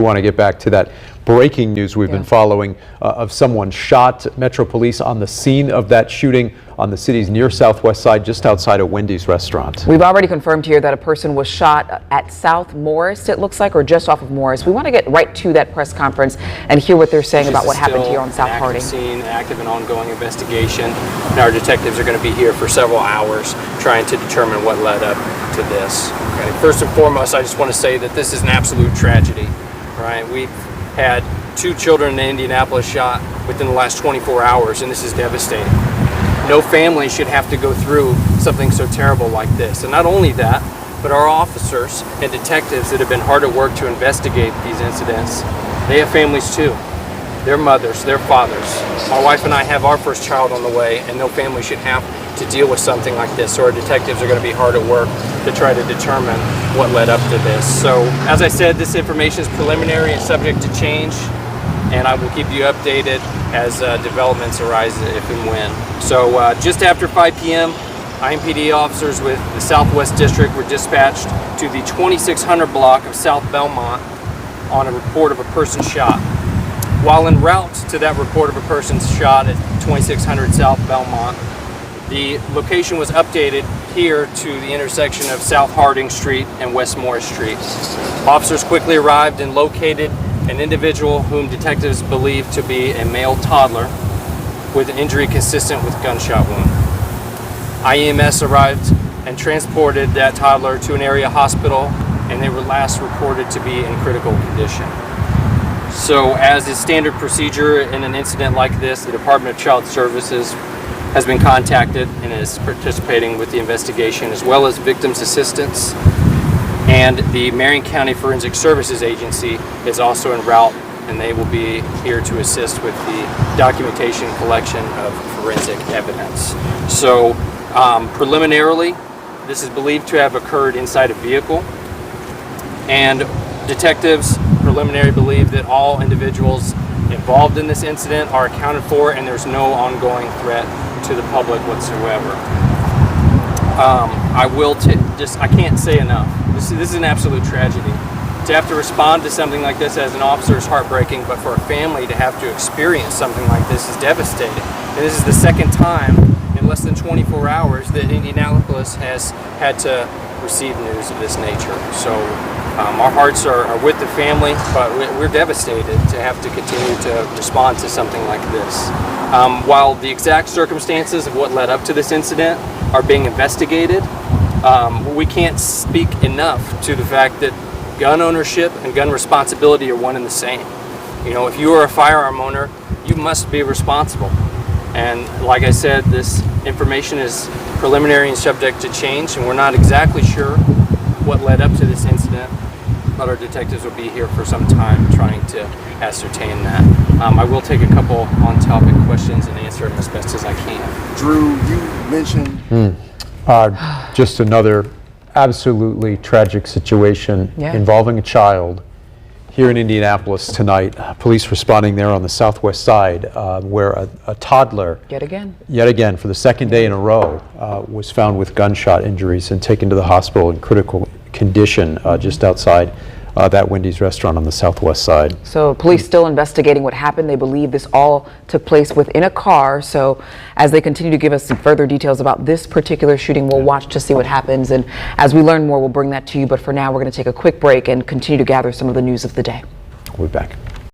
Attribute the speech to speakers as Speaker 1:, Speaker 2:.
Speaker 1: We want to get back to that breaking news we've been following of someone shot. Metro Police on the scene of that shooting on the city's near southwest side, just outside a Wendy's restaurant.
Speaker 2: We've already confirmed here that a person was shot at South Morris, it looks like, or just off of Morris. We want to get right to that press conference and hear what they're saying about what happened here on South Harding.
Speaker 3: Scene, active and ongoing investigation, and our detectives are going to be here for several hours trying to determine what led up to this. Okay. First and foremost, I just want to say that this is an absolute tragedy. Right, we've had 2 children in Indianapolis shot within the last 24 hours, and this is devastating. No family should have to go through something so terrible like this. And not only that, but our officers and detectives that have been hard at work to investigate these incidents, they have families too. Their mothers, their fathers. My wife and I have our first child on the way, and no family should have to deal with something like this. So our detectives are going to be hard at work to try to determine what led up to this. So as I said, this information is preliminary and subject to change, and I will keep you updated as developments arise if and when. So just after 5 p.m., IMPD officers with the Southwest District were dispatched to the 2600 block of South Belmont on a report of a person shot. While en route to that report of a person shot at 2600 South Belmont, the location was updated here to the intersection of South Harding Street and West Morris Street. Officers quickly arrived and located an individual whom detectives believed to be a male toddler with an injury consistent with gunshot wound. IEMS arrived and transported that toddler to an area hospital, and they were last reported to be in critical condition. So as is standard procedure in an incident like this, the Department of Child Services has been contacted and is participating with the investigation, as well as Victims Assistance, and the Marion County Forensic Services Agency is also en route, and they will be here to assist with the documentation collection of forensic evidence. So preliminarily, this is believed to have occurred inside a vehicle, and detectives preliminary believe that all individuals involved in this incident are accounted for, and there's no ongoing threat to the public whatsoever. I can't say enough. This is an absolute tragedy. To have to respond to something like this as an officer is heartbreaking, but for a family to have to experience something like this is devastating. And this is the second time in less than 24 hours that Indianapolis has had to receive news of this nature. So our hearts are with the family, but we're devastated to have to continue to respond to something like this. While the exact circumstances of what led up to this incident are being investigated, we can't speak enough to the fact that gun ownership and gun responsibility are one and the same. You know, if you are a firearm owner, you must be responsible. And like I said, this information is preliminary and subject to change, and we're not exactly sure what led up to this incident, but our detectives will be here for some time trying to ascertain that. I will take a couple on-topic questions and answer them as best as I can.
Speaker 4: Drew, you mentioned...
Speaker 1: Just another absolutely tragic situation involving a child here in Indianapolis tonight. Police responding there on the southwest side where a toddler, yet again for the second day in a row, was found with gunshot injuries and taken to the hospital in critical condition just outside that Wendy's restaurant on the southwest side.
Speaker 2: So police still investigating what happened. They believe this all took place within a car. So as they continue to give us some further details about this particular shooting, we'll watch to see what happens. And as we learn more, we'll bring that to you. But for now, we're going to take a quick break and continue to gather some of the news of the day.
Speaker 1: We'll be back.